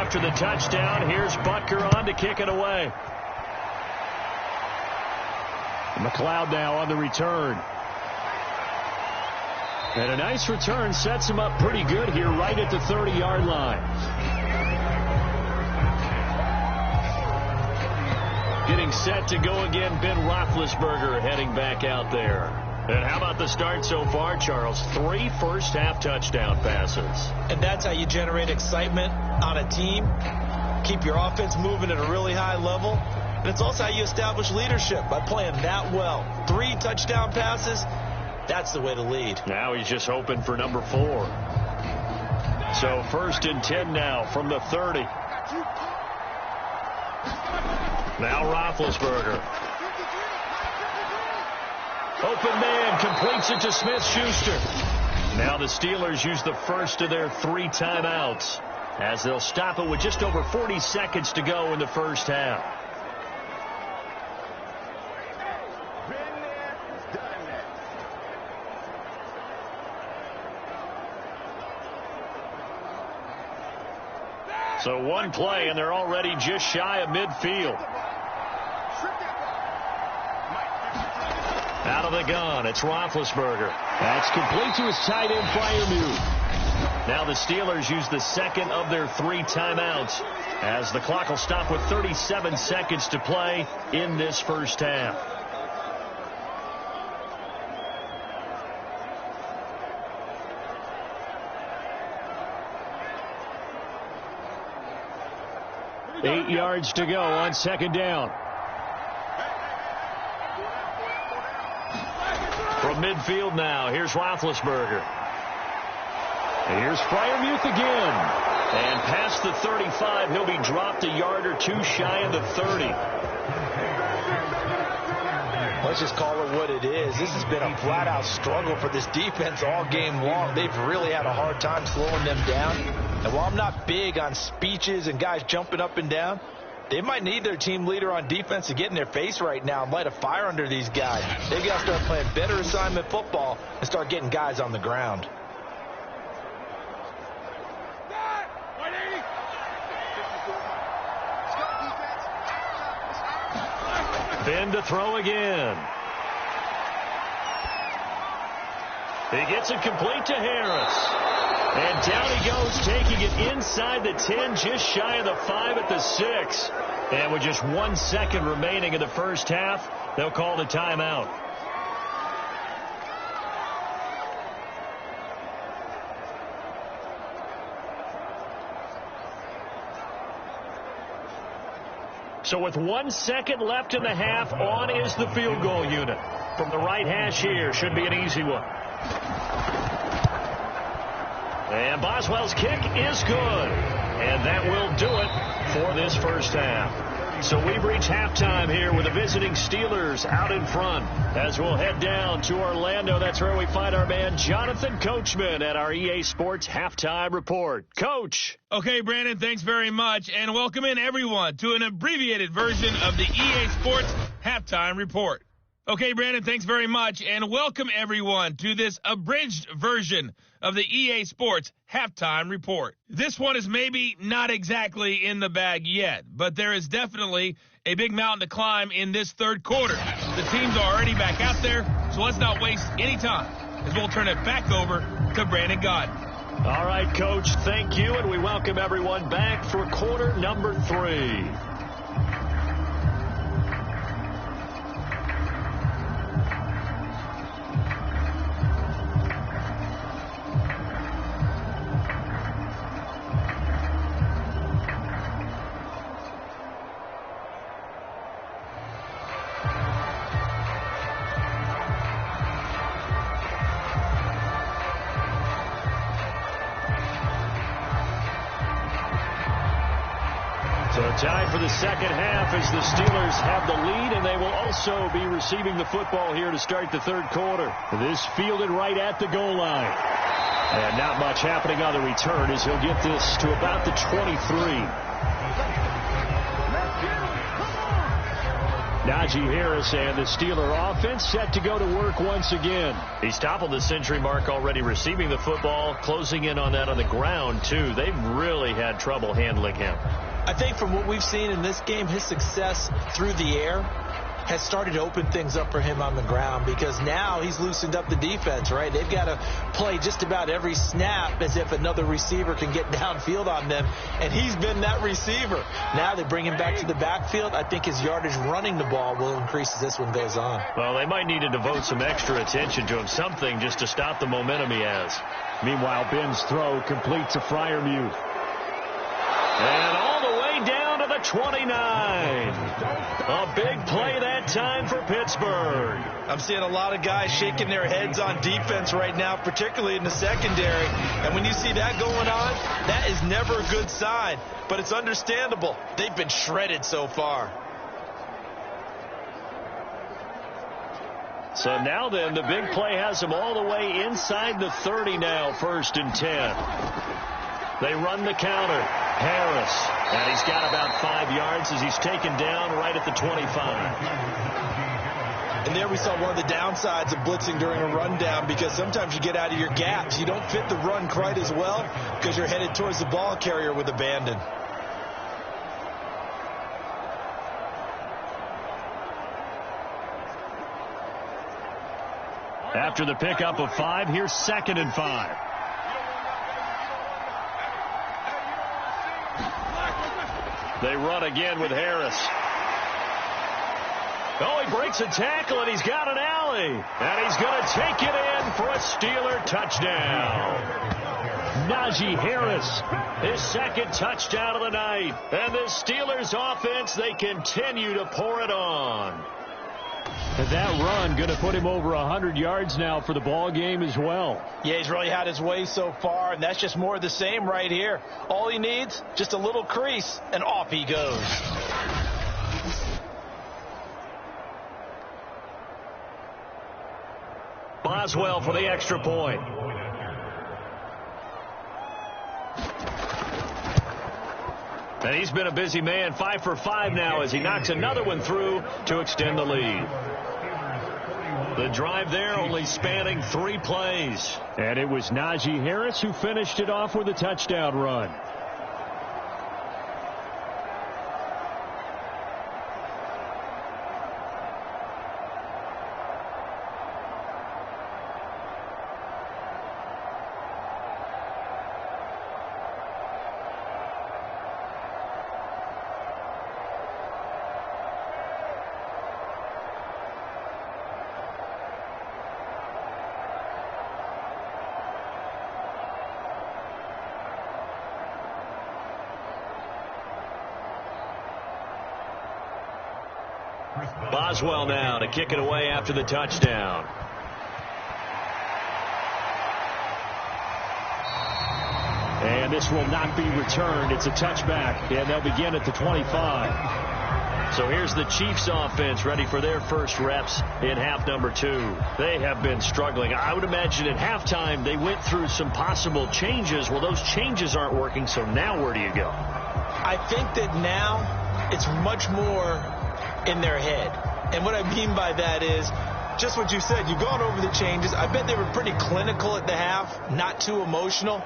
after the touchdown. Here's Butker on to kick it away. McLeod now on the return. And a nice return sets him up pretty good here right at the 30-yard line. Getting set to go again, Ben Roethlisberger heading back out there. And how about the start so far, Charles? 3 first-half touchdown passes. And that's how you generate excitement on a team. Keep your offense moving at a really high level. And it's also how you establish leadership, by playing that well. 3 touchdown passes, that's the way to lead. Now he's just hoping for number 4. So 1st and 10 now from the 30. Now Roethlisberger. Open man, completes it to Smith-Schuster. Now the Steelers use the first of their 3 timeouts as they'll stop it with just over 40 seconds to go in the first half. So 1 play, and they're already just shy of midfield. Out of the gun, it's Roethlisberger. That's complete to his tight end, Freiermuth. Now the Steelers use the second of their 3 timeouts as the clock will stop with 37 seconds to play in this first half. Eight yards to go on 2nd down. From midfield now, here's Roethlisberger. And here's Freiermuth again. And past the 35, he'll be dropped a yard or 2 shy of the 30. Let's just call it what it is. This has been a flat-out struggle for this defense all game long. They've really had a hard time slowing them down. And while I'm not big on speeches and guys jumping up and down, they might need their team leader on defense to get in their face right now and light a fire under these guys. They've got to start playing better assignment football and start getting guys on the ground. Ben to throw again. He gets it complete to Harris. And down he goes, taking it inside the 10, just shy of the 5 at the 6. And with just 1 second remaining in the first half, they'll call the timeout. So with 1 second left in the half, on is the field goal unit. From the right hash here, should be an easy one. And Boswell's kick is good. And that will do it for this first half. So we've reached halftime here with the visiting Steelers out in front. As we'll head down to Orlando, that's where we find our man Jonathan Coachman at our EA Sports Halftime Report. Coach. Okay, Brandon, thanks very much. And welcome in everyone to an abbreviated version of the EA Sports Halftime Report. Okay, Brandon, thanks very much. And welcome everyone to this abridged version of the EA Sports Halftime Report. This one is maybe not exactly in the bag yet, but there is definitely a big mountain to climb in this third quarter. The teams are already back out there, so let's not waste any time as we'll turn it back over to Brandon Godden. All right, Coach, thank you, and we welcome everyone back for quarter number 3. Time for the second half as the Steelers have the lead, and they will also be receiving the football here to start the third quarter. This fielded right at the goal line. And not much happening on the return as he'll get this to about the 23. Najee Harris and the Steeler offense set to go to work once again. He's toppled the century mark already receiving the football, closing in on that on the ground, too. They've really had trouble handling him. I think from what we've seen in this game, his success through the air has started to open things up for him on the ground, because now he's loosened up the defense, right? They've got to play just about every snap as if another receiver can get downfield on them, and he's been that receiver. Now they bring him back to the backfield. I think his yardage running the ball will increase as this one goes on. Well, they might need to devote some extra attention to him, something just to stop the momentum he has. Meanwhile, Ben's throw complete to Freiermuth. And all the way down to the 29. A big play that time for Pittsburgh. I'm seeing a lot of guys shaking their heads on defense right now, particularly in the secondary. And when you see that going on, that is never a good sign. But it's understandable. They've been shredded so far. So now then, the big play has them all the way inside the 30 now, 1st and 10. They run the counter. Harris. And he's got about 5 yards as he's taken down right at the 25. And there we saw one of the downsides of blitzing during a rundown, because sometimes you get out of your gaps. You don't fit the run quite as well because you're headed towards the ball carrier with abandon. After the pickup of 5, here's 2nd and 5. They run again with Harris. Oh, he breaks a tackle, and he's got an alley. And he's going to take it in for a Steeler touchdown. Najee Harris, his 2nd touchdown of the night. And the Steelers offense, they continue to pour it on. And that run going to put him over 100 yards now for the ball game as well. Yeah, he's really had his way so far, and that's just more of the same right here. All he needs, just a little crease, and off he goes. Boswell for the extra point. And he's been a busy man, 5 for 5 now as he knocks another one through to extend the lead. The drive there only spanning 3 plays. And it was Najee Harris who finished it off with a touchdown run. Boswell now to kick it away after the touchdown. And this will not be returned. It's a touchback, and they'll begin at the 25. So here's the Chiefs offense ready for their first reps in half number 2. They have been struggling. I would imagine at halftime they went through some possible changes. Well, those changes aren't working, so now where do you go? I think that now it's much more in their head. And what I mean by that is just what you said. You've gone over the changes. I bet they were pretty clinical at the half, not too emotional.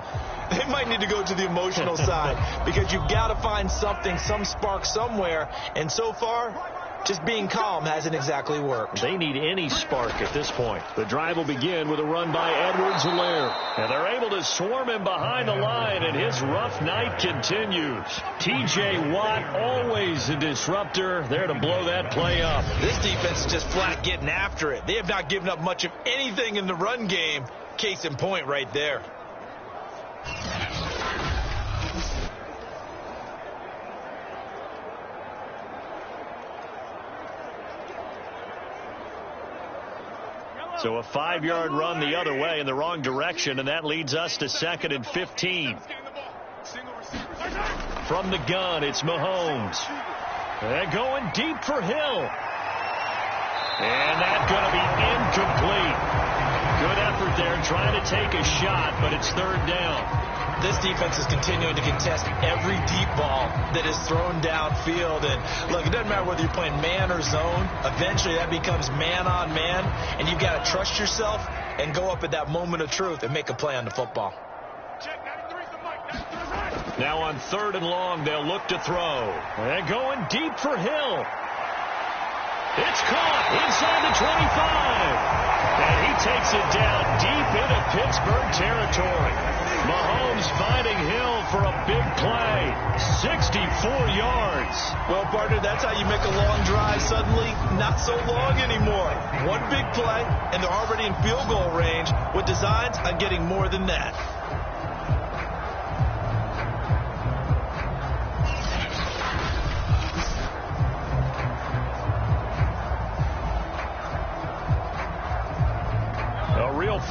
They might need to go to the emotional side, because you've got to find something, some spark somewhere. And so far, just being calm hasn't exactly worked. They need any spark at this point. The drive will begin with a run by Edwards-Helaire. And they're able to swarm him behind the line, and his rough night continues. T.J. Watt, always a disruptor, there to blow that play up. This defense is just flat getting after it. They have not given up much of anything in the run game. Case in point right there. So a 5-yard run the other way in the wrong direction, and that leads us to 2nd and 15. From the gun, it's Mahomes. They're going deep for Hill. And that's going to be incomplete. Good effort there trying to take a shot, but it's 3rd down. This defense is continuing to contest every deep ball that is thrown downfield. And look, it doesn't matter whether you're playing man or zone. Eventually that becomes man on man, and you've got to trust yourself and go up at that moment of truth and make a play on the football. Now on 3rd and long, they'll look to throw. They're going deep for Hill. It's caught inside the 25. And he takes it down deep into Pittsburgh territory. Mahomes finding Hill for a big play. 64 yards. Well, partner, that's how you make a long drive suddenly not so long anymore. One big play, and they're already in field goal range with designs on getting more than that.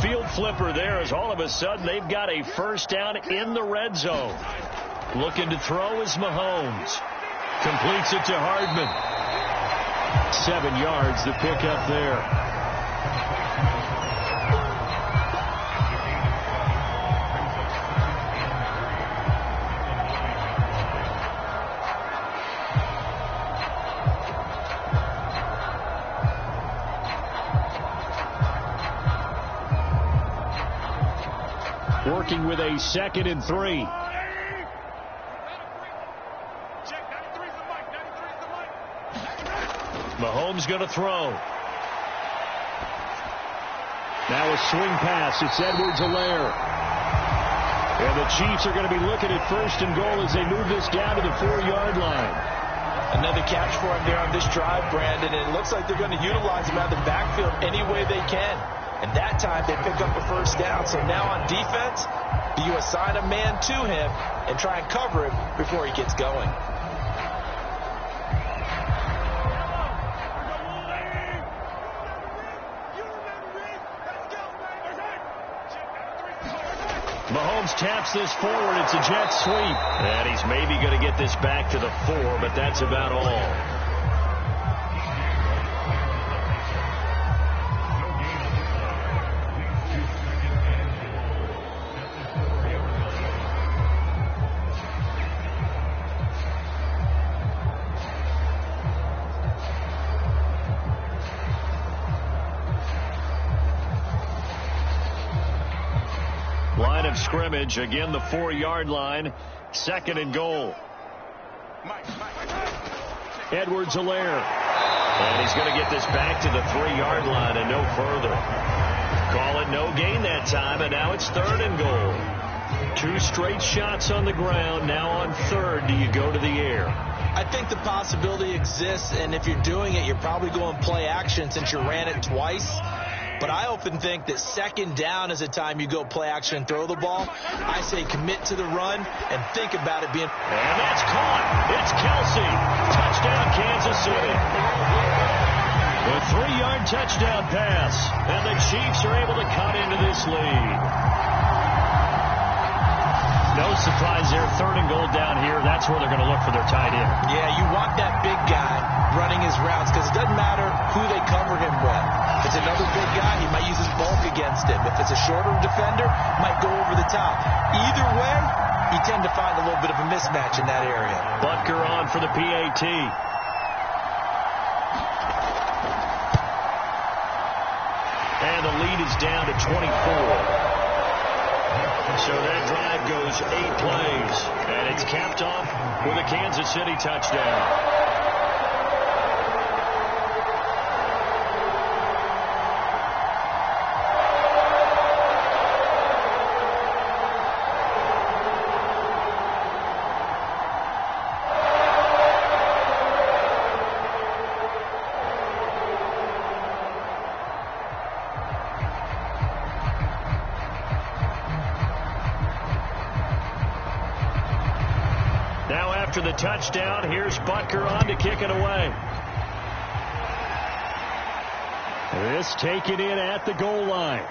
Field flipper there as all of a sudden they've got a first down in the red zone. Looking to throw is Mahomes. Completes it to Hardman. 7 yards the pickup there. Working with a 2nd and 3. Mahomes going to throw. Now a swing pass. It's Edwards-Helaire. And the Chiefs are going to be looking at 1st and goal as they move this down to the 4-yard line. Another catch for him there on this drive, Brandon. And it looks like they're going to utilize him out of the backfield any way they can. And that time they pick up a first down. So now on defense, do you assign a man to him and try and cover him before he gets going? Mahomes taps this forward. It's a jet sweep. And he's maybe going to get this back to the 4, but that's about all. Line of scrimmage, again the 4-yard line, 2nd and goal. Edwards-Helaire. And he's going to get this back to the 3-yard line and no further. Call it no gain that time, and now it's 3rd and goal. 2 straight shots on the ground. Now on 3rd, do you go to the air? I think the possibility exists, and if you're doing it, you're probably going play action since you ran it twice. But I often think that 2nd down is a time you go play action and throw the ball. I say commit to the run and think about it being... And that's caught. It's Kelsey. Touchdown, Kansas City. A 3-yard touchdown pass. And the Chiefs are able to cut into this lead. No surprise there. 3rd and goal down here. That's where they're going to look for their tight end. Yeah, you want that big guy running his routes because it doesn't matter who they cover him with. If it's another big guy, he might use his bulk against him. If it's a shorter defender, might go over the top. Either way, you tend to find a little bit of a mismatch in that area. Butker on for the PAT. And the lead is down to 24. So that drive goes 8 plays, and it's capped off with a Kansas City touchdown. After the touchdown, here's Butker on to kick it away. This taken in at the goal line.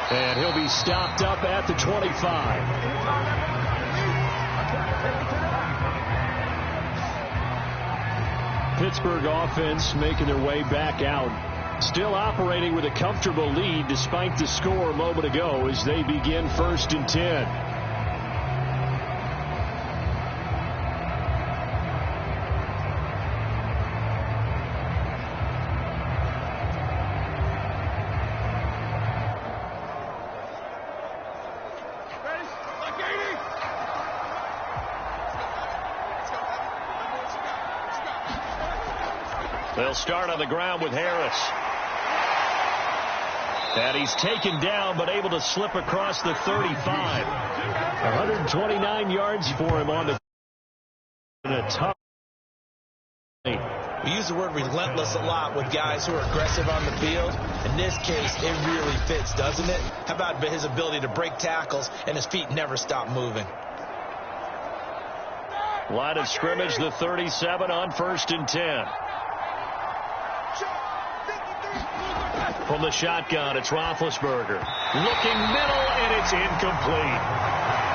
And he'll be stopped up at the 25. Pittsburgh offense making their way back out. Still operating with a comfortable lead despite the score a moment ago as they begin 1st and 10. They'll start on the ground with Harris. And he's taken down, but able to slip across the 35. 129 yards for him on the tough. We use the word relentless a lot with guys who are aggressive on the field. In this case, it really fits, doesn't it? How about his ability to break tackles and his feet never stop moving? Line of scrimmage, the 37 on 1st and 10. From the shotgun, it's Roethlisberger. Looking middle, and it's incomplete.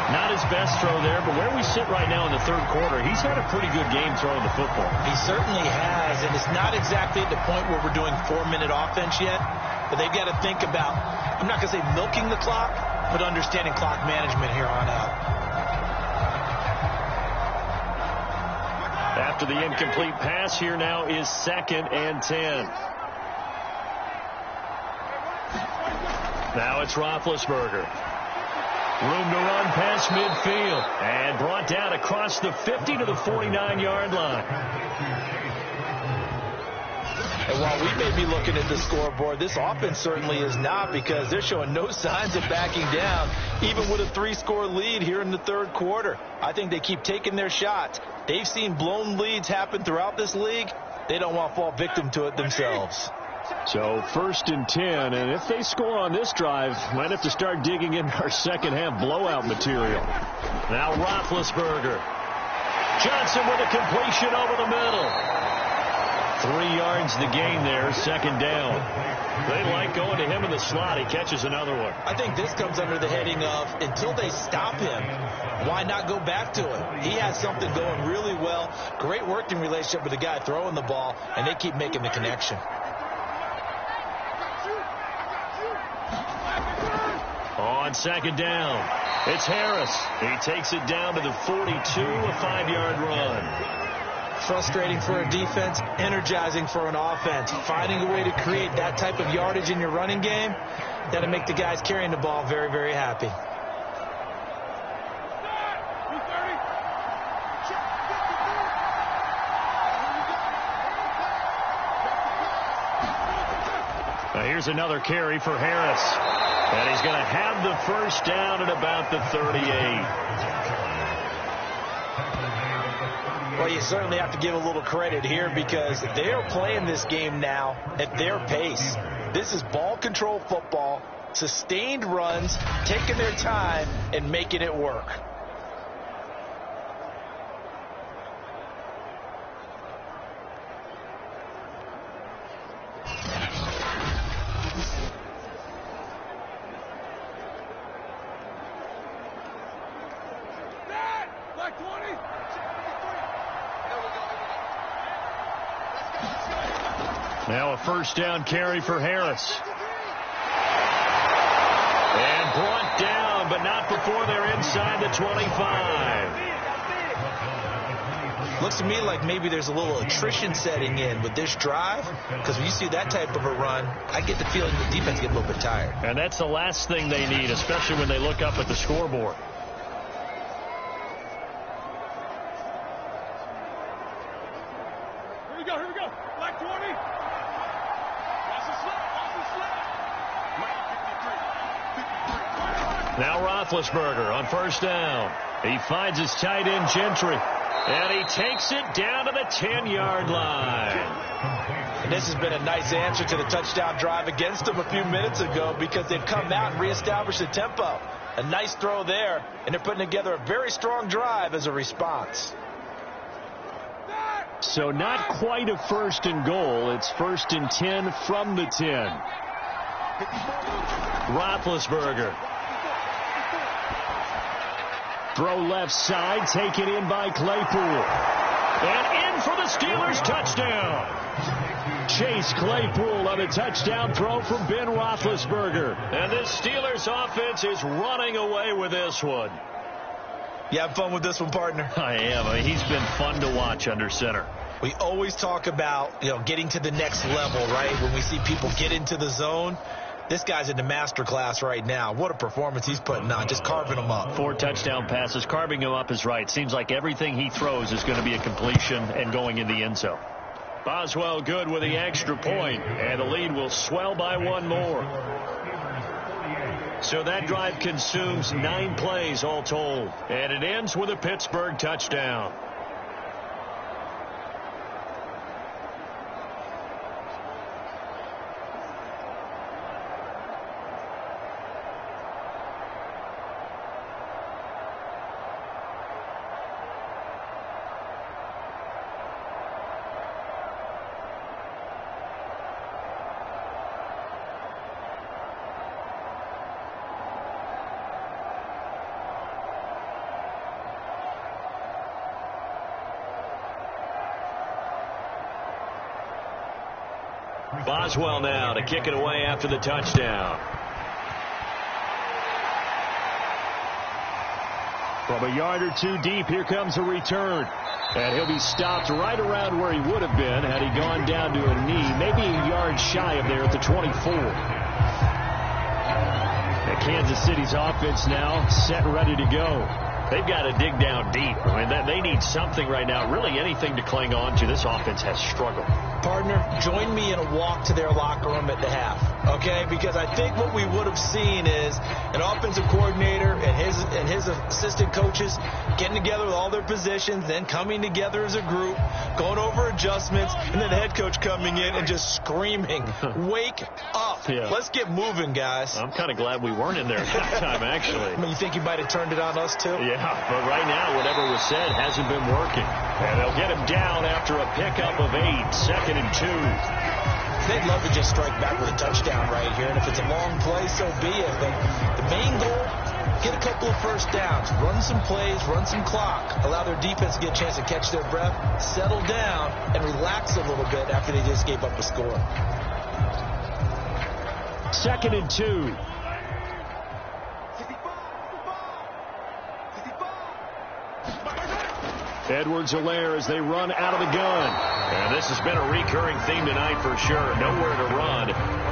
Not his best throw there, but where we sit right now in the third quarter, he's had a pretty good game throwing the football. He certainly has, and it's not exactly at the point where we're doing 4-minute offense yet, but they've got to think about, I'm not going to say milking the clock, but understanding clock management here on out. After the incomplete pass, here now is 2nd and 10. Now it's Roethlisberger. Room to run past midfield. And brought down across the 50 to the 49-yard line. And while we may be looking at the scoreboard, this offense certainly is not, because they're showing no signs of backing down, even with a 3-score lead here in the third quarter. I think they keep taking their shots. They've seen blown leads happen throughout this league. They don't want to fall victim to it themselves. So 1st and 10, and if they score on this drive, might have to start digging in our second half blowout material. Now Roethlisberger. Johnson with a completion over the middle. 3 yards the gain there, 2nd down. They like going to him in the slot. He catches another one. I think this comes under the heading of, until they stop him, why not go back to him? He has something going really well. Great working relationship with the guy throwing the ball, and they keep making the connection. On 2nd down, it's Harris. He takes it down to the 42, a 5-yard run. Frustrating for a defense, energizing for an offense. Finding a way to create that type of yardage in your running game, that'll make the guys carrying the ball very, very happy. Now here's another carry for Harris. And he's going to have the first down at about the 38. Well, you certainly have to give a little credit here, because they are playing this game now at their pace. This is ball control football, sustained runs, taking their time, and making it work. Now a 1st down carry for Harris. And brought down, but not before they're inside the 25. Looks to me like maybe there's a little attrition setting in with this drive, because when you see that type of a run, I get the feeling the defense get a little bit tired. And that's the last thing they need, especially when they look up at the scoreboard. Here we go. Black 20. Now Roethlisberger on 1st down. He finds his tight end Gentry. And he takes it down to the 10-yard line. And this has been a nice answer to the touchdown drive against them a few minutes ago, because they've come out and reestablished the tempo. A nice throw there, and they're putting together a very strong drive as a response. So not quite a 1st and goal. It's 1st and 10 from the 10. Roethlisberger. Throw left side, taken in by Claypool. And in for the Steelers touchdown. Chase Claypool on a touchdown throw from Ben Roethlisberger. And this Steelers offense is running away with this one. You have fun with this one, partner? I am. He's been fun to watch under center. We always talk about, getting to the next level, right? When we see people get into the zone. This guy's in the master class right now. What a performance he's putting on, just carving them up. 4 touchdown passes. Carving him up is right. Seems like everything he throws is going to be a completion and going in the end zone. Boswell good with the extra point, and the lead will swell by one more. So that drive consumes 9 plays all told, and it ends with a Pittsburgh touchdown. Boswell now to kick it away after the touchdown. From a yard or two deep, here comes a return. And he'll be stopped right around where he would have been had he gone down to a knee, maybe a yard shy of there at the 24. And Kansas City's offense now set and ready to go. They've got to dig down deep. I mean, they need something right now, really anything to cling on to. This offense has struggled. Partner, join me in a walk to their locker room at the half, okay? Because I think what we would have seen is an offensive coordinator and his assistant coaches getting together with all their positions, then coming together as a group, going over adjustments, and then the head coach coming in and just screaming, "Wake up. Yeah. Let's get moving, guys." I'm kind of glad we weren't in there at that time, actually. I mean, you think you might have turned it on us, too? Yeah, but right now, whatever was said hasn't been working. And they'll get him down after a pickup of 8, 2nd and 2. They'd love to just strike back with a touchdown right here, and if it's a long play, so be it. But the main goal, get a couple of first downs, run some plays, run some clock, allow their defense to get a chance to catch their breath, settle down, and relax a little bit after they just gave up a score. 2nd and 2. Edwards-Helaire as they run out of the gun. And this has been a recurring theme tonight for sure. Nowhere to run.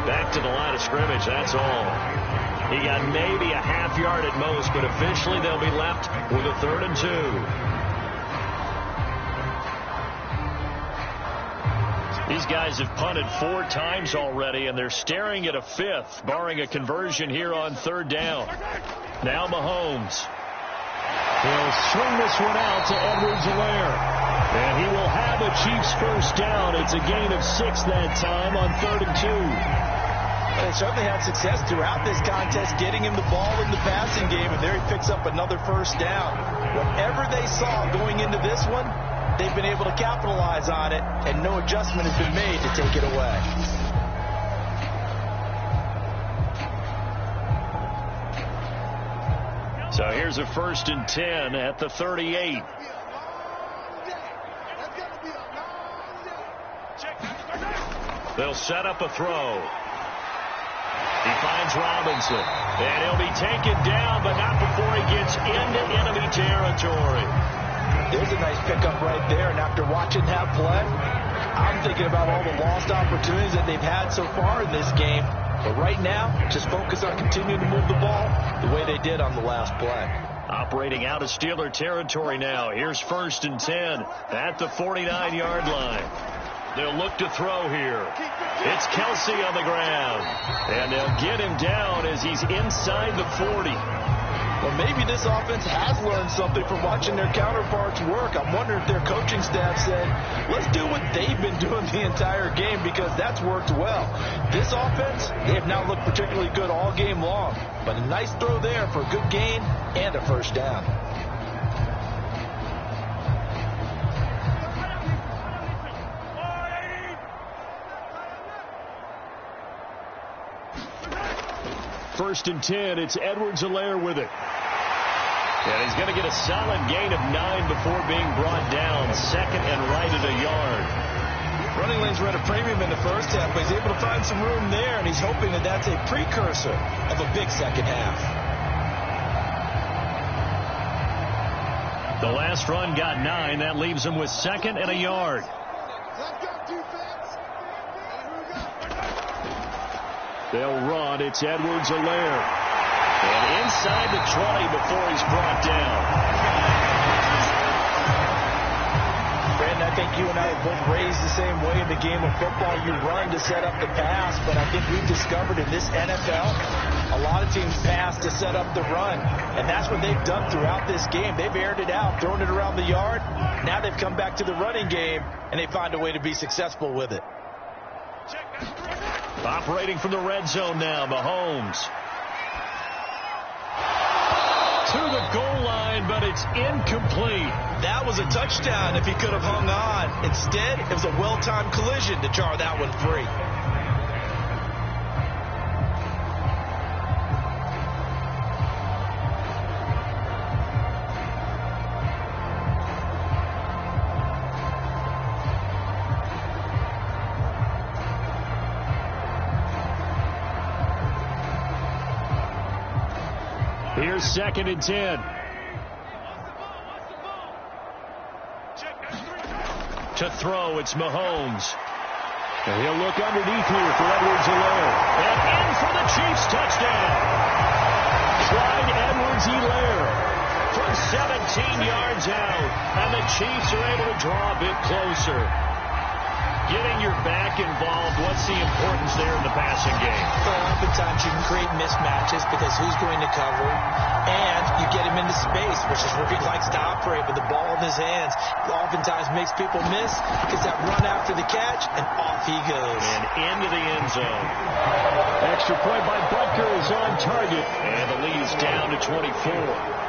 Back to the line of scrimmage, that's all. He got maybe a half yard at most, but officially they'll be left with a 3rd and 2. These guys have punted 4 times already, and they're staring at a 5th, barring a conversion here on 3rd down. Now Mahomes. He'll swing this one out to Edwards-Helaire. And he will have a Chiefs first down. It's a gain of 6 that time on 3rd and 2. They certainly had success throughout this contest getting him the ball in the passing game, and there he picks up another first down. Whatever they saw going into this one, they've been able to capitalize on it, and no adjustment has been made to take it away. So here's a 1st and 10 at the 38. They'll set up a throw. He finds Robinson, and he'll be taken down, but not before he gets into enemy territory. There's a nice pickup right there, and after watching that play, I'm thinking about all the lost opportunities that they've had so far in this game. But right now, just focus on continuing to move the ball the way they did on the last play. Operating out of Steeler territory now. Here's 1st and 10 at the 49-yard line. They'll look to throw here. It's Kelsey on the ground. And they'll get him down as he's inside the 40. Well, maybe this offense has learned something from watching their counterparts work. I'm wondering if their coaching staff said, let's do what they've been doing the entire game, because that's worked well. This offense, they have not looked particularly good all game long. But a nice throw there for a good gain and a first down. First and 10, it's Edwards-Helaire with it. And he's going to get a solid gain of 9 before being brought down. 2nd and right at a yard. Running lanes were at a premium in the first half, but he's able to find some room there, and he's hoping that that's a precursor of a big second half. The last run got 9. That leaves him with 2nd and a yard. They'll run. It's Edwards-Helaire. And inside the 20 before he's brought down. Brandon, I think think you and I were both raised the same way in the game of football. You run to set up the pass, but I think we've discovered in this NFL, a lot of teams pass to set up the run, and that's what they've done throughout this game. They've aired it out, thrown it around the yard. Now they've come back to the running game, and they find a way to be successful with it. Operating from the red zone now, Mahomes. To the goal line, but it's incomplete. That was a touchdown if he could have hung on. Instead, it was a well-timed collision to jar that one free. Here's 2nd and 10. To throw, it's Mahomes. And he'll look underneath here for Edwards-Helaire. And in for the Chiefs touchdown. Clyde Edwards-Helaire from 17 yards out. And the Chiefs are able to draw a bit closer. Getting your back involved, what's the importance there in the passing game? Well, oftentimes you can create mismatches because who's going to cover, and you get him into space, which is where he likes to operate with the ball in his hands. It oftentimes makes people miss, gets that run after the catch, and off he goes. And into the end zone. Extra point by Butker is on target. And the lead is down to 24.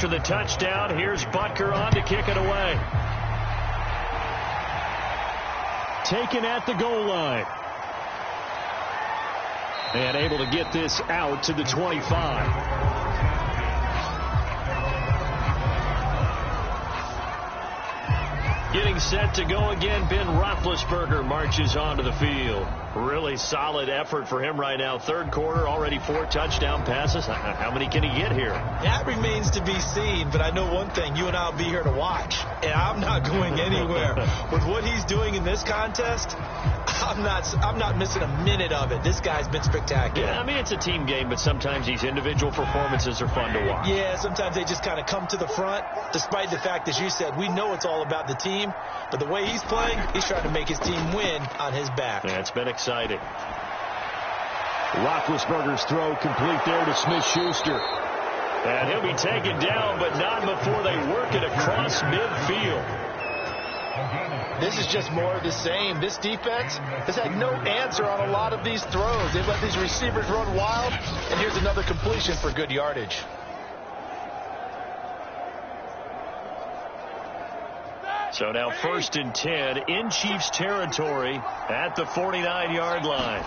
After the touchdown, here's Butker on to kick it away. Taken at the goal line. And able to get this out to the 25. Getting set to go again, Ben Roethlisberger marches onto the field. Really solid effort for him right now. Third quarter, already 4 touchdown passes. How many can he get here? That remains to be seen, but I know one thing. You and I will be here to watch, and I'm not going anywhere. With what he's doing in this contest, I'm not missing a minute of it. This guy's been spectacular. Yeah, I mean, it's a team game, but sometimes these individual performances are fun to watch. Yeah, sometimes they just kind of come to the front, despite the fact, as you said, we know it's all about the team, but the way he's playing, he's trying to make his team win on his back. Yeah, it's been exciting. Roethlisberger's throw complete there to Smith-Schuster. And he'll be taken down, but not before they work it across midfield. This is just more of the same. This defense has had no answer on a lot of these throws. They've let these receivers run wild, and here's another completion for good yardage. So now 1st and 10 in Chiefs territory at the 49-yard line.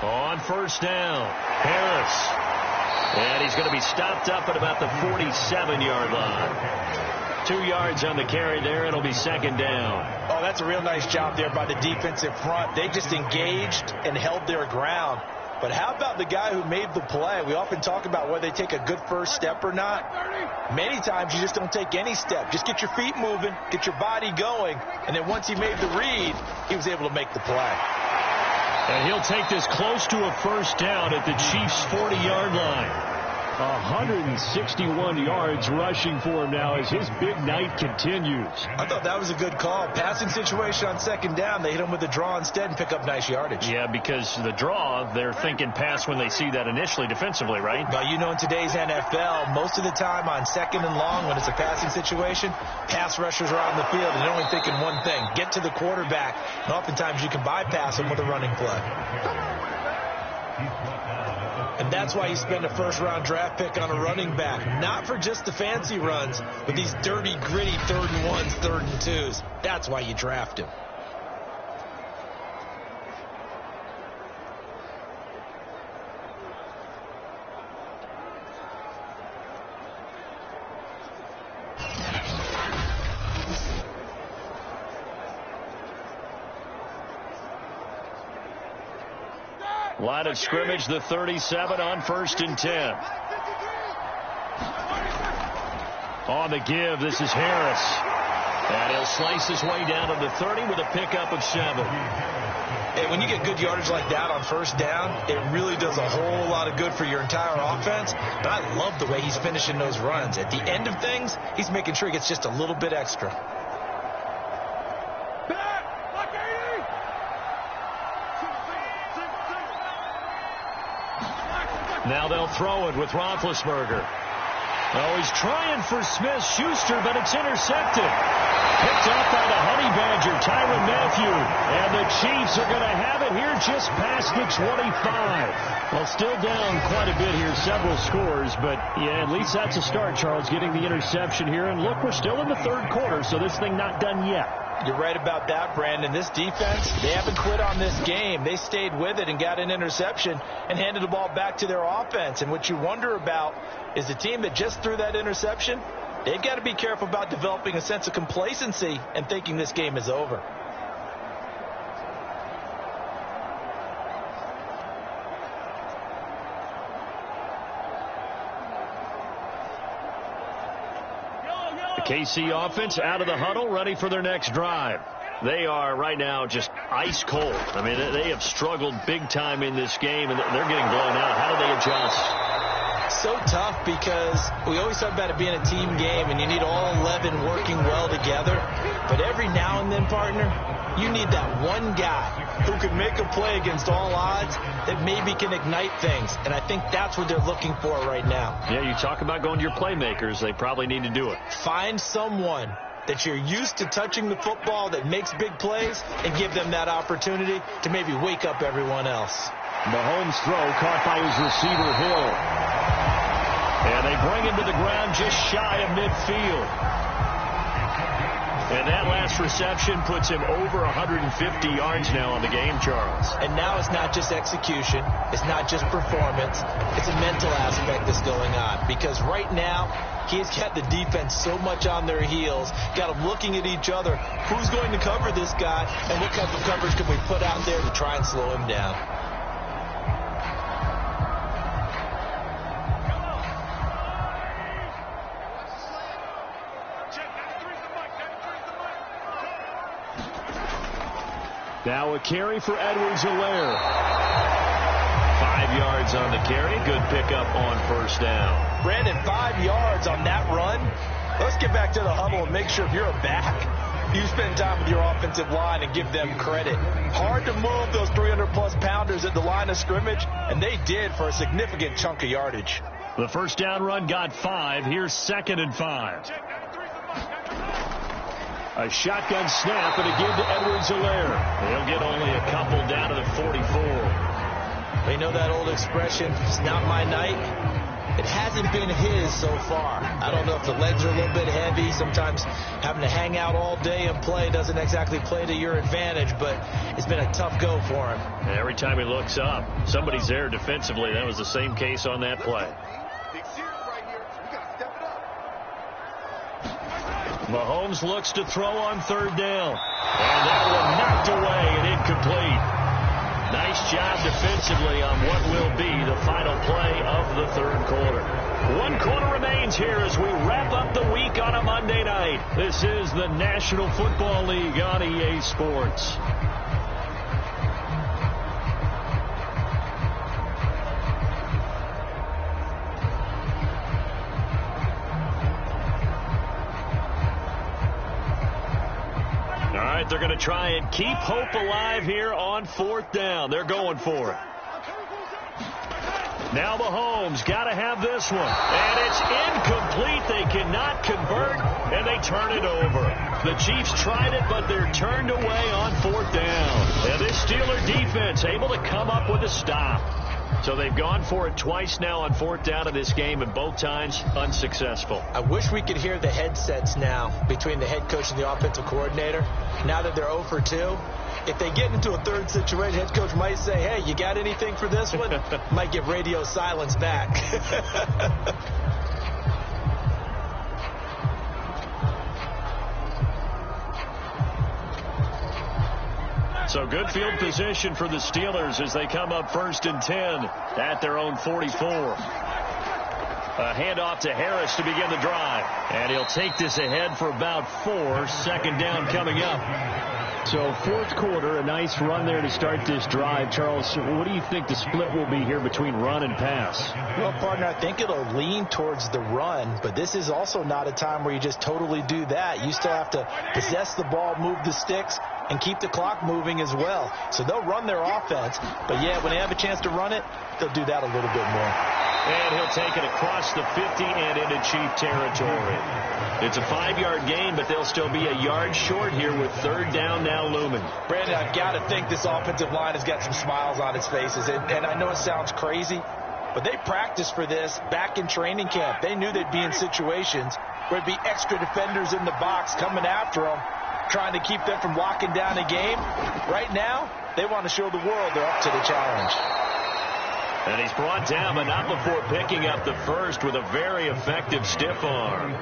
On 1st down, Harris. And he's going to be stopped up at about the 47-yard line. 2 yards on the carry there. It'll be 2nd down. Oh, that's a real nice job there by the defensive front. They just engaged and held their ground. But how about the guy who made the play? We often talk about whether they take a good first step or not. Many times you just don't take any step. Just get your feet moving, get your body going, and then once he made the read, he was able to make the play. And he'll take this close to a 1st down at the Chiefs' 40-yard line. 161 yards rushing for him now as his big night continues. I thought that was a good call. Passing situation on 2nd down, they hit him with the draw instead and pick up nice yardage. Yeah, because the draw, they're thinking pass when they see that initially defensively, right? Well, you know, in today's NFL, most of the time on 2nd and long when it's a passing situation, pass rushers are on the field and they're only thinking one thing, get to the quarterback. And oftentimes you can bypass him with a running play. And that's why you spend a 1st-round draft pick on a running back. Not for just the fancy runs, but these dirty, gritty 3rd and 1s, 3rd and 2s. That's why you draft him. Line of scrimmage, the 37 on 1st and 10. On the give, this is Harris. And he'll slice his way down to the 30 with a pickup of 7. Hey, when you get good yardage like that on 1st down, it really does a whole lot of good for your entire offense. But I love the way he's finishing those runs. At the end of things, he's making sure he gets just a little bit extra. Now they'll throw it with Roethlisberger. Oh, he's trying for Smith-Schuster, but it's intercepted. Picked up by the Honey Badger, Tyrann Mathieu. And the Chiefs are going to have it here just past the 25. Well, still down quite a bit here, several scores. But, yeah, at least that's a start, Charles, getting the interception here. And look, we're still in the 3rd quarter, so this thing not done yet. You're right about that, Brandon. This defense, they haven't quit on this game. They stayed with it and got an interception and handed the ball back to their offense. And what you wonder about is the team that just threw that interception, they've got to be careful about developing a sense of complacency and thinking this game is over. KC offense out of the huddle, ready for their next drive. They are right now just ice cold. I mean, they have struggled big time in this game, and they're getting blown out. How do they adjust? So tough because we always talk about it being a team game, and you need all 11 working well together. But every now and then, partner, you need that one guy who can make a play against all odds that maybe can ignite things. And I think that's what they're looking for right now. Yeah, you talk about going to your playmakers. They probably need to do it. Find someone that you're used to touching the football that makes big plays and give them that opportunity to maybe wake up everyone else. Mahomes' throw caught by his receiver, Hill. And they bring him to the ground just shy of midfield. And that last reception puts him over 150 yards now on the game, Charles. And now it's not just execution. It's not just performance. It's a mental aspect that's going on. Because right now, he's got the defense so much on their heels, got them looking at each other. Who's going to cover this guy? And what type of coverage can we put out there to try and slow him down? Now a carry for Edwards-Helaire. 5 yards on the carry. Good pickup on 1st down. Brandon, 5 yards on that run. Let's get back to the huddle and make sure if you're a back, you spend time with your offensive line and give them credit. Hard to move those 300-plus pounders at the line of scrimmage, and they did for a significant chunk of yardage. The 1st down run got 5. Here's 2nd and 5. A shotgun snap and a give to Edwards-Helaire. They'll get only a couple down to the 44. They know that old expression, it's not my night. It hasn't been his so far. I don't know if the legs are a little bit heavy. Sometimes having to hang out all day and play doesn't exactly play to your advantage, but it's been a tough go for him. And every time he looks up, somebody's there defensively. That was the same case on that play. Mahomes looks to throw on 3rd down. And that one knocked away and incomplete. Nice job defensively on what will be the final play of the 3rd quarter. 1 quarter remains here as we wrap up the week on a Monday night. This is the National Football League on EA Sports. They're going to try and keep hope alive here on 4th down. They're going for it. Now Mahomes got to have this one. And it's incomplete. They cannot convert, and they turn it over. The Chiefs tried it, but they're turned away on 4th down. And this Steeler defense able to come up with a stop. So they've gone for it twice now on 4th down in this game, and both times unsuccessful. I wish we could hear the headsets now between the head coach and the offensive coordinator. Now that they're 0 for 2, if they get into a 3rd situation, head coach might say, hey, you got anything for this one? Might get radio silence back. So good field position for the Steelers as they come up 1st and 10 at their own 44. A handoff to Harris to begin the drive. And he'll take this ahead for about 4. 2nd down coming up. So 4th quarter, a nice run there to start this drive. Charles, what do you think the split will be here between run and pass? Well, partner, I think it'll lean towards the run, but this is also not a time where you just totally do that. You still have to possess the ball, move the sticks, and keep the clock moving as well. So they'll run their offense, but yeah, when they have a chance to run it, they'll do that a little bit more. And he'll take it across the 50 and into Chief territory. It's a 5-yard gain, but they'll still be a yard short here with 3rd down now looming. Brandon, I've got to think this offensive line has got some smiles on its faces. And I know it sounds crazy, but they practiced for this back in training camp. They knew they'd be in situations where there'd be extra defenders in the box coming after them, trying to keep them from locking down a game. Right now, they want to show the world they're up to the challenge. And he's brought down, but not before picking up the first with a very effective stiff arm.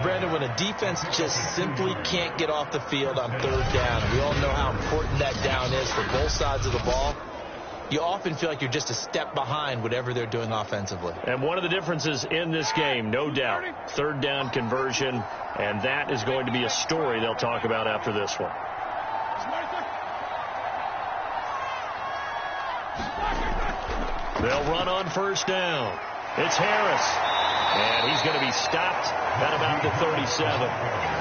Brandon, when a defense just simply can't get off the field on 3rd down, we all know how important that down is for both sides of the ball. You often feel like you're just a step behind whatever they're doing offensively. And one of the differences in this game, no doubt, 3rd down conversion, and that is going to be a story they'll talk about after this one. They'll run on 1st down. It's Harris. And he's going to be stopped at about the 37.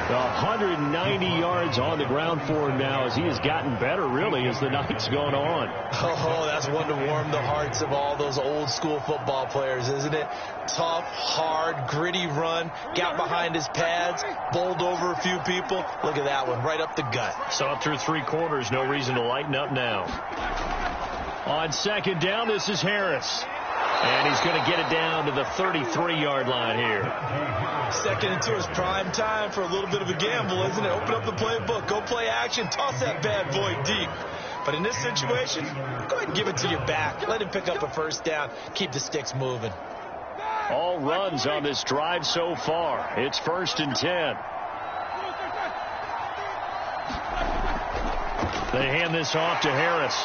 190 yards on the ground for him now as he has gotten better, really, as the night's gone on. Oh, that's one to warm the hearts of all those old school football players, isn't it? Tough, hard, gritty run. Got behind his pads, bowled over a few people. Look at that one, right up the gut. So through 3 quarters, no reason to lighten up now. On 2nd down, this is Harris. And he's going to get it down to the 33-yard line here. 2nd and 2 is prime time for a little bit of a gamble, isn't it? Open up the playbook, go play action, toss that bad boy deep. But in this situation, go ahead and give it to your back. Let him pick up a 1st down, keep the sticks moving. All runs on this drive so far. It's 1st and 10. They hand this off to Harris.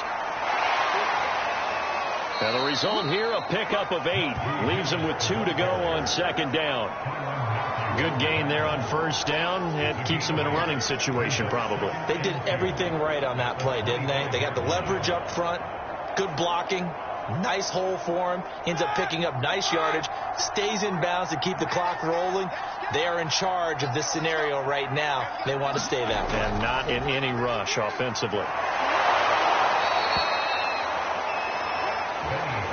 And the result here, a pickup of 8. Leaves him with 2 to go on 2nd down. Good gain there on 1st down. And keeps him in a running situation, probably. They did everything right on that play, didn't they? They got the leverage up front. Good blocking. Nice hole for him. Ends up picking up nice yardage. Stays in bounds to keep the clock rolling. They are in charge of this scenario right now. They want to stay that way. And not in any rush offensively.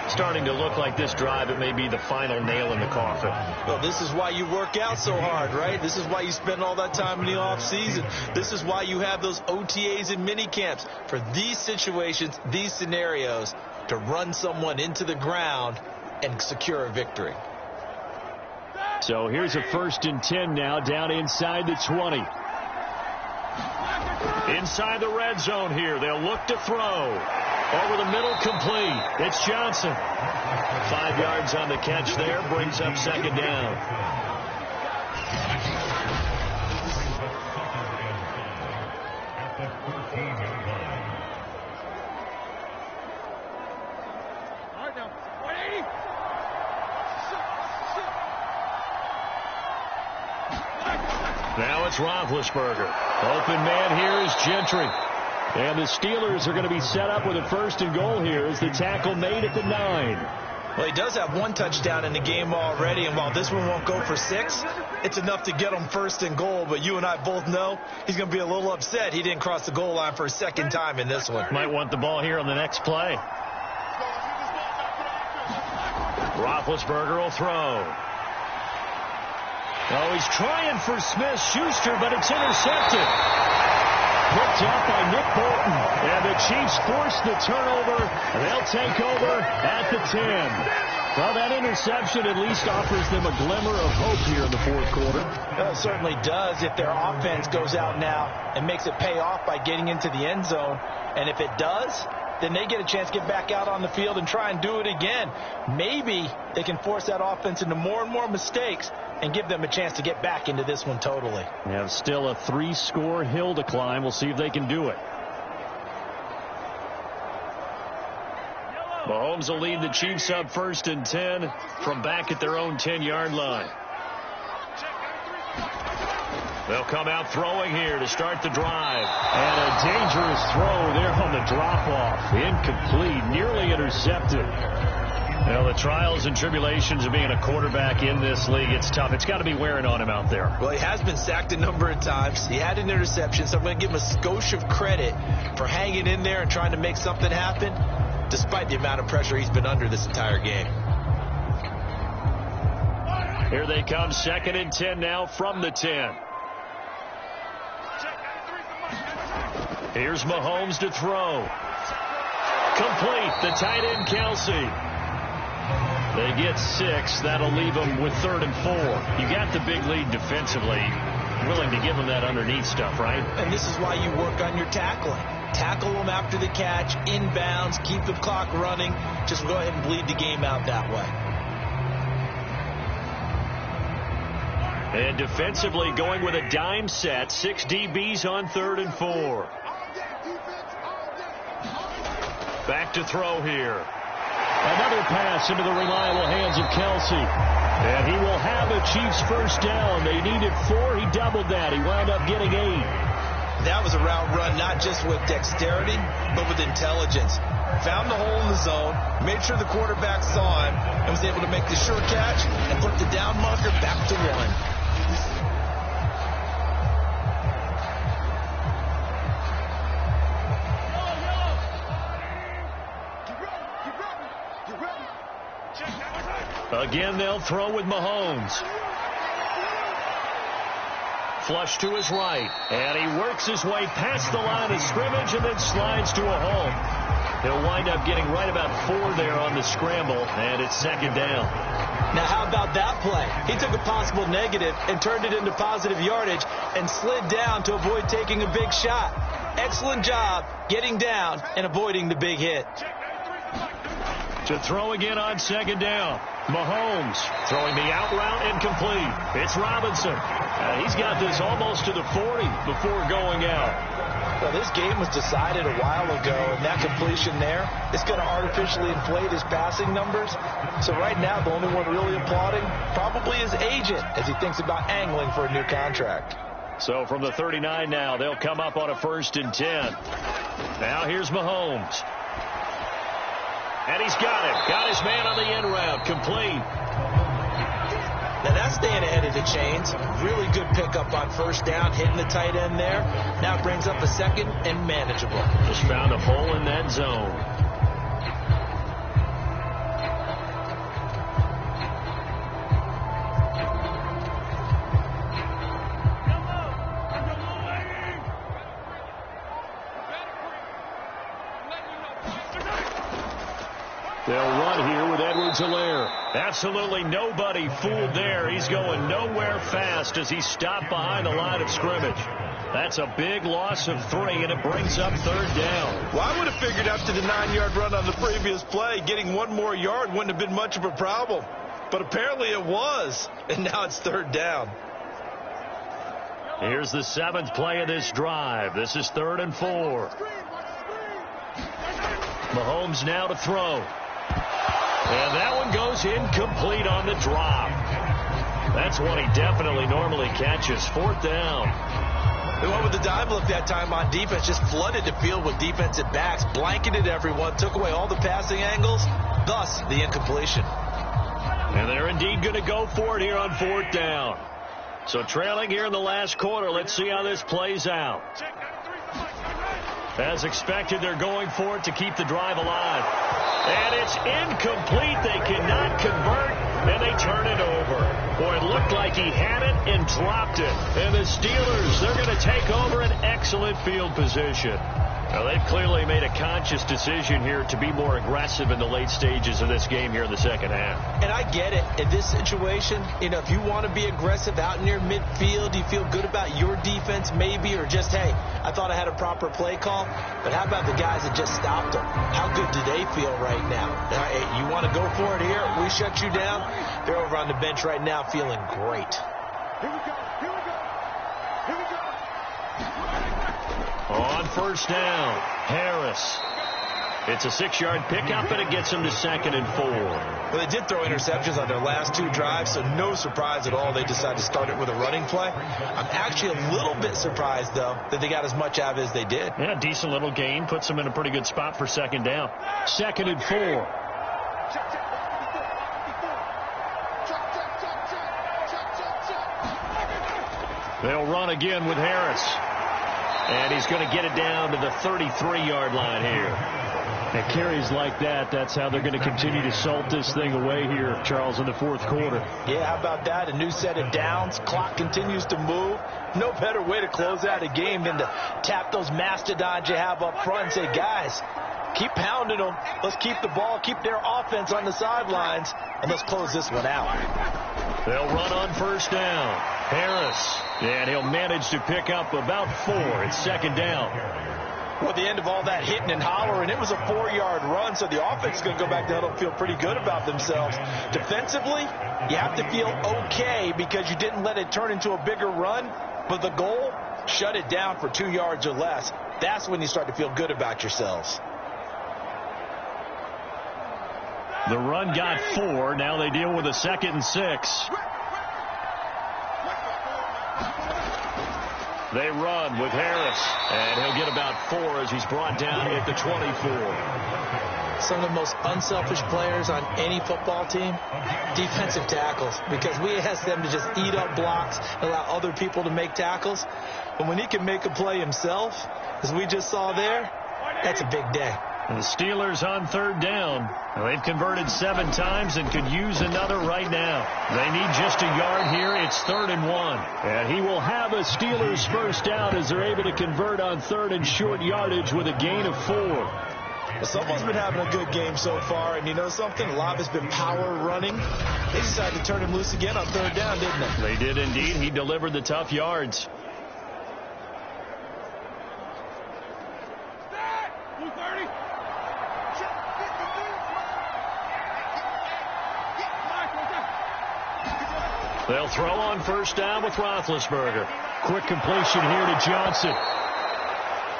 Starting to look like this drive, it may be the final nail in the coffin. Well, this is why you work out so hard, right? This is why you spend all that time in the offseason. This is why you have those OTAs and mini camps. For these situations, these scenarios, to run someone into the ground and secure a victory. So here's a 1st and 10 now, down inside the 20. Inside the red zone here. They'll look to throw. Over the middle, complete. It's Johnson. 5 yards on the catch there. Brings up 2nd down. Now it's Roethlisberger. Open man here is Gentry. And the Steelers are going to be set up with a 1st and goal here as the tackle made at the 9. Well, he does have 1 touchdown in the game already, and while this one won't go for 6, it's enough to get him 1st and goal. But you and I both know he's going to be a little upset he didn't cross the goal line for a 2nd time in this one. Might want the ball here on the next play. Roethlisberger will throw. Oh, he's trying for Smith-Schuster, but it's intercepted. Picked up by Nick Bolton. And the Chiefs force the turnover. They'll take over at the 10. Well, that interception at least offers them a glimmer of hope here in the 4th quarter. Well, it certainly does if their offense goes out now and makes it pay off by getting into the end zone. And if it does, then they get a chance to get back out on the field and try and do it again. Maybe they can force that offense into more and more mistakes and give them a chance to get back into this one totally. They have still a 3-score hill to climb. We'll see if they can do it. Mahomes will lead the Chiefs up 1st and 10 from back at their own 10-yard line. They'll come out throwing here to start the drive. And a dangerous throw there on the drop-off. Incomplete, nearly intercepted. Well, the trials and tribulations of being a quarterback in this league, it's tough. It's got to be wearing on him out there. Well, he has been sacked a number of times. He had an interception, so I'm going to give him a skosh of credit for hanging in there and trying to make something happen, despite the amount of pressure he's been under this entire game. Here they come, 2nd and 10 now from the 10. Here's Mahomes to throw. Complete, the tight end Kelsey. They get 6. That'll leave them with 3rd and 4. You got the big lead defensively. Willing to give them that underneath stuff, right? And this is why you work on your tackling. Tackle them after the catch, inbounds, keep the clock running. Just go ahead and bleed the game out that way. And defensively going with a dime set. 6 DBs on 3rd and 4. Back to throw here. Another pass into the reliable hands of Kelsey. And he will have a Chiefs 1st down. They needed 4. He doubled that. He wound up getting 8. That was a route run not just with dexterity, but with intelligence. Found the hole in the zone, made sure the quarterback saw him, and was able to make the sure catch and put the down marker back to 1. Again, they'll throw with Mahomes. Flush to his right. And he works his way past the line of scrimmage and then slides to a hole. He'll wind up getting right about 4 there on the scramble, and it's 2nd down. Now, how about that play? He took a possible negative and turned it into positive yardage and slid down to avoid taking a big shot. Excellent job getting down and avoiding the big hit. To throw again on 2nd down. Mahomes throwing the out route incomplete. It's Robinson. He's got this almost to the 40 before going out. Well, this game was decided a while ago, and that completion there is going to artificially inflate his passing numbers. So right now, the only one really applauding probably his agent as he thinks about angling for a new contract. So from the 39 now, they'll come up on a 1st and 10. Now here's Mahomes. And he's got it. Got his man on the end route. Complete. Now that's staying ahead of the chains. Really good pickup on 1st down, hitting the tight end there. Now it brings up a 2nd and manageable. Just found a hole in that zone. They'll run here with Steleers. Absolutely nobody fooled there. He's going nowhere fast as he's stopped behind the line of scrimmage. That's a big loss of 3, and it brings up 3rd down. Well, I would have figured after the 9-yard run on the previous play, getting 1 more yard wouldn't have been much of a problem. But apparently it was, and now it's 3rd down. Here's the 7th play of this drive. This is 3rd and 4. Mahomes now to throw. And that one goes incomplete on the drop. That's one he definitely normally catches. 4th down. They went with the dive look that time on defense, just flooded the field with defensive backs, blanketed everyone, took away all the passing angles, thus the incompletion. And they're indeed going to go for it here on 4th down. So trailing here in the last quarter, let's see how this plays out. As expected, they're going for it to keep the drive alive. And it's incomplete. They cannot convert, and they turn it over. Boy, it looked like he had it and dropped it. And the Steelers, they're going to take over an excellent field position. Now, they've clearly made a conscious decision here to be more aggressive in the late stages of this game here in the second half. And I get it. In this situation, if you want to be aggressive out near midfield, you feel good about your defense maybe, or just, hey, I thought I had a proper play call. But how about the guys that just stopped them? How good do they feel right now? Hey, you want to go for it here? We shut you down. They're over on the bench right now feeling great. Here we go. Here we go. Here we go. On 1st down, Harris. It's a 6-yard pickup, and it gets them to 2nd and 4. Well, they did throw interceptions on their last 2 drives, so no surprise at all they decided to start it with a running play. I'm actually a little bit surprised, though, that they got as much out of it as they did. Yeah, decent little gain. Puts them in a pretty good spot for 2nd down. 2nd and 4. They'll run again with Harris. And he's going to get it down to the 33-yard line here. And carries like that, that's how they're going to continue to salt this thing away here, Charles, in the 4th quarter. Yeah, how about that? A new set of downs. Clock continues to move. No better way to close out a game than to tap those mastodons you have up front and say, guys, keep pounding them. Let's keep the ball, keep their offense on the sidelines, and let's close this one out. They'll run on 1st down. Harris, and he'll manage to pick up about 4. It's 2nd down. Well, the end of all that hitting and hollering, it was a 4-yard run, so the offense is going to go back to huddle and feel pretty good about themselves. Defensively, you have to feel okay because you didn't let it turn into a bigger run, but the goal, shut it down for 2 yards or less. That's when you start to feel good about yourselves. The run got 4. Now they deal with a 2nd and 6. They run with Harris, and he'll get about 4 as he's brought down at the 24. Some of the most unselfish players on any football team, defensive tackles, because we ask them to just eat up blocks and allow other people to make tackles. But when he can make a play himself, as we just saw there, that's a big day. And the Steelers on 3rd down. Now, they've converted 7 times and could use another right now. They need just a yard here. It's 3rd and 1. And he will have a Steelers 1st down as they're able to convert on 3rd and short yardage with a gain of 4. Well, someone's been having a good game so far, and you know something? A lot of it's been power running. They decided to turn him loose again on 3rd down, didn't they? They did indeed. He delivered the tough yards. They'll throw on 1st down with Roethlisberger. Quick completion here to Johnson.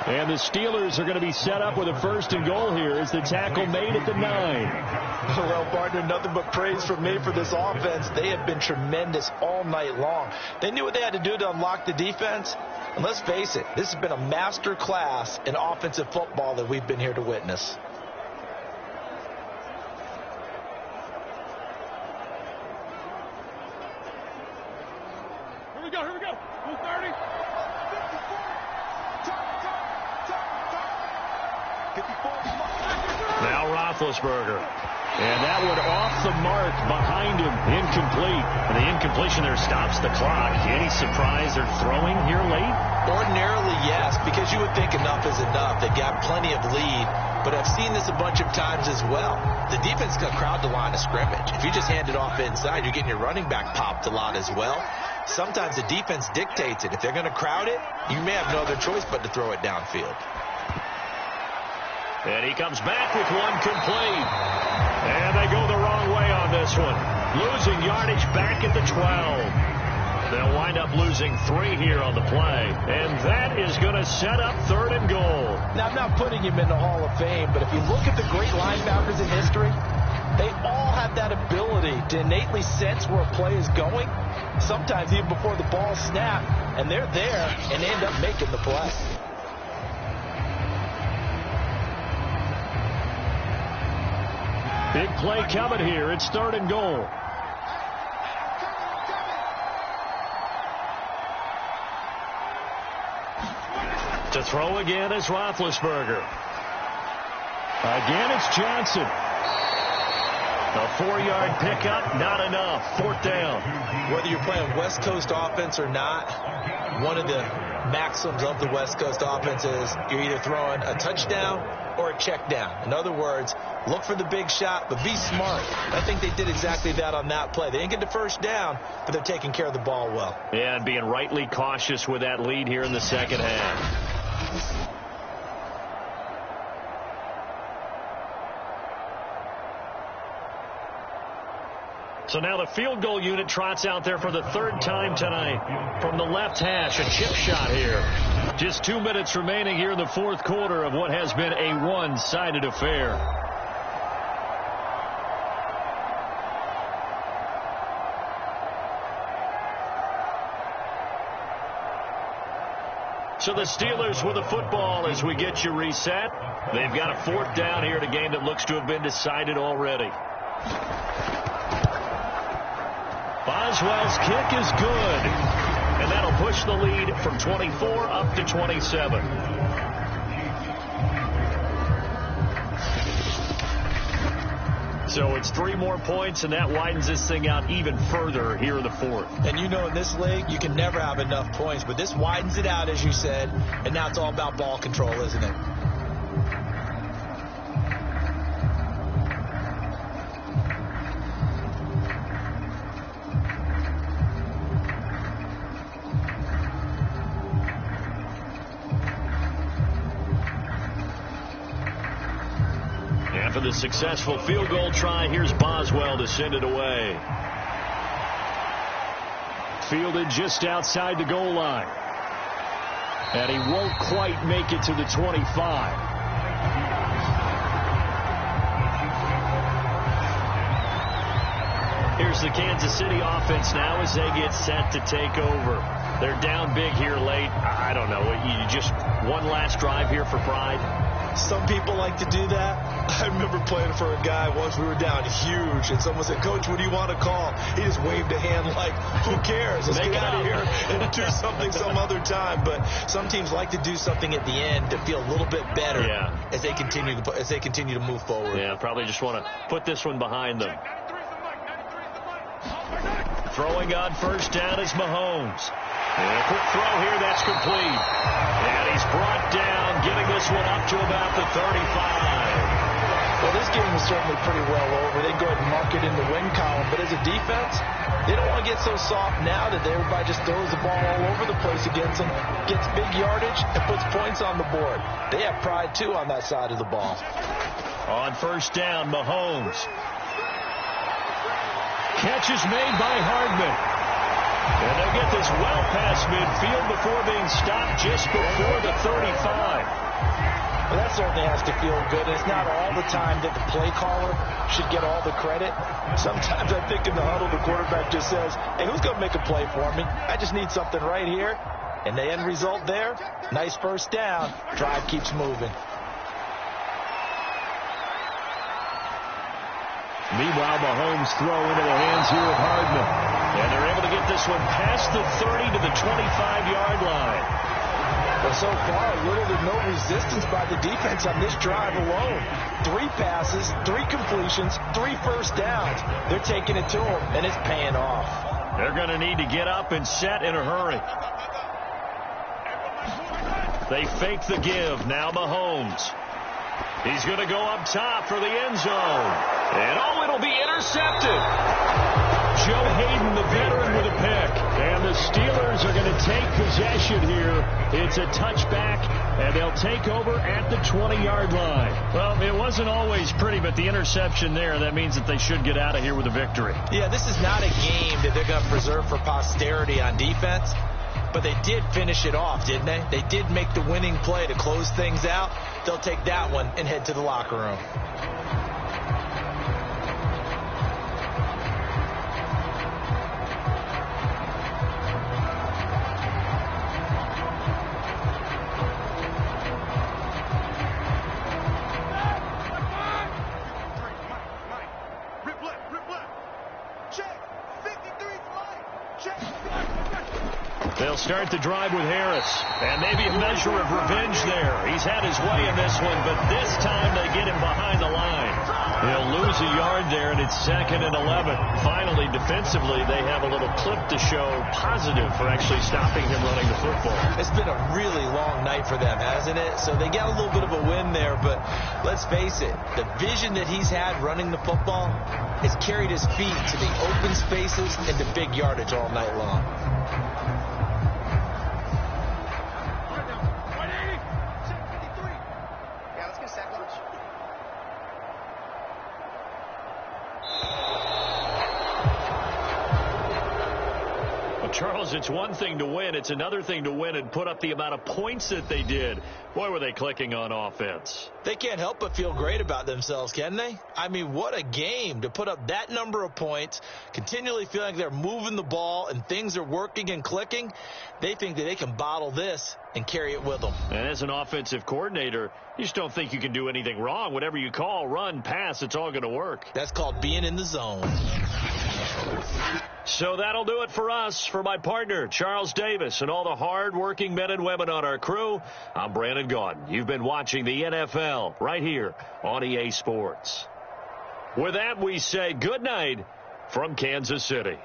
And the Steelers are going to be set up with a 1st and goal here as the tackle made at the 9. Well, partner, nothing but praise from me for this offense. They have been tremendous all night long. They knew what they had to do to unlock the defense. And let's face it, this has been a master class in offensive football that we've been here to witness. Here we go. 230. 54. Now Roethlisberger. And that one off the mark behind him. Incomplete. And the incompletion there stops the clock. Any surprise they're throwing here late? Ordinarily, yes, because you would think enough is enough. They've got plenty of lead. But I've seen this a bunch of times as well. The defense is going to crowd the line of scrimmage. If you just hand it off inside, you're getting your running back popped a lot as well. Sometimes the defense dictates it. If they're going to crowd it, you may have no other choice but to throw it downfield. And he comes back with one complete. And they go the wrong way on this one. Losing yardage back at the 12. They'll wind up losing 3 here on the play. And that is going to set up 3rd and goal. Now, I'm not putting him in the Hall of Fame, but if you look at the great linebackers in history, they all have that ability to innately sense where a play is going, sometimes even before the ball snaps, and they're there and end up making the play. Big play coming here. It's 3rd and goal. To throw again is Roethlisberger. Again, it's Johnson. A 4-yard pickup, not enough. 4th down. Whether you're playing West Coast offense or not, one of the maxims of the West Coast offense is you're either throwing a touchdown or a check down. In other words, look for the big shot, but be smart. I think they did exactly that on that play. They didn't get the 1st down, but they're taking care of the ball well. Yeah, and being rightly cautious with that lead here in the 2nd half. So now the field goal unit trots out there for the third time tonight from the left hash. A chip shot here. Just 2 minutes remaining here in the fourth quarter of what has been a one-sided affair. So the Steelers with the football as we get you reset. They've got a fourth down here in a game that looks to have been decided already. Boswell's kick is good, and that'll push the lead from 24 up to 27. So it's 3 more points, and that widens this thing out even further here in the fourth. And you know in this league, you can never have enough points, but this widens it out, as you said, and now it's all about ball control, isn't it? For the successful field goal try, here's Boswell to send it away. Fielded just outside the goal line. And he won't quite make it to the 25. Here's the Kansas City offense now as they get set to take over. They're down big here late. I don't know. You just one last drive here for pride. Some people like to do that. I remember playing for a guy once. We were down huge, and someone said, "Coach, what do you want to call?" He just waved a hand like, "Who cares? Let's get out of here and do something some other time." But some teams like to do something at the end to feel a little bit better as they continue to move forward. Yeah, probably just want to put this one behind them. Throwing on first down is Mahomes. And a quick throw here, that's complete. And he's brought down, getting this one up to about the 35. Well, this game is certainly pretty well over. They go ahead and mark it in the win column. But as a defense, they don't want to get so soft now that everybody just throws the ball all over the place against them, gets big yardage, and puts points on the board. They have pride, too, on that side of the ball. On first down, Mahomes. Catch is made by Hardman. And they get this well past midfield before being stopped just before the 35. Well, that certainly has to feel good. It's not all the time that the play caller should get all the credit. Sometimes I think in the huddle, the quarterback just says, "Hey, who's going to make a play for me? I just need something right here." And the end result there, nice first down. Drive keeps moving. Meanwhile, Mahomes throw into the hands here of Hardman. And they're able to get this one past the 30 to the 25-yard line. But so far, little to no resistance by the defense on this drive alone. 3 passes, 3 completions, 3 first downs. They're taking it to them, and it's paying off. They're going to need to get up and set in a hurry. They fake the give. Now Mahomes. He's going to go up top for the end zone. And it'll be intercepted. Joe Hayden, the veteran, with a pick. And the Steelers are going to take possession here. It's a touchback, and they'll take over at the 20-yard line. Well, it wasn't always pretty, but the interception there, that means that they should get out of here with a victory. Yeah, this is not a game that they're going to preserve for posterity on defense. But they did finish it off, didn't they? They did make the winning play to close things out. They'll take that one and head to the locker room. They'll start the drive with Harris. And maybe a measure of revenge there. He's had his way in this one, but this time they get him behind the line. He'll lose a yard there, and it's 2nd and 11. Finally, defensively, they have a little clip to show positive for actually stopping him running the football. It's been a really long night for them, hasn't it? So they got a little bit of a win there, but let's face it, the vision that he's had running the football has carried his feet to the open spaces and the big yardage all night long. Charles, it's one thing to win. It's another thing to win and put up the amount of points that they did. Boy, were they clicking on offense. They can't help but feel great about themselves, can they? I mean, what a game to put up that number of points, continually feeling like they're moving the ball and things are working and clicking. They think that they can bottle this and carry it with them. And as an offensive coordinator, you just don't think you can do anything wrong. Whatever you call, run, pass, it's all going to work. That's called being in the zone. So that'll do it for us. For my partner, Charles Davis, and all the hard-working men and women on our crew, I'm Brandon Gaudin. You've been watching the NFL right here on EA Sports. With that, we say good night from Kansas City.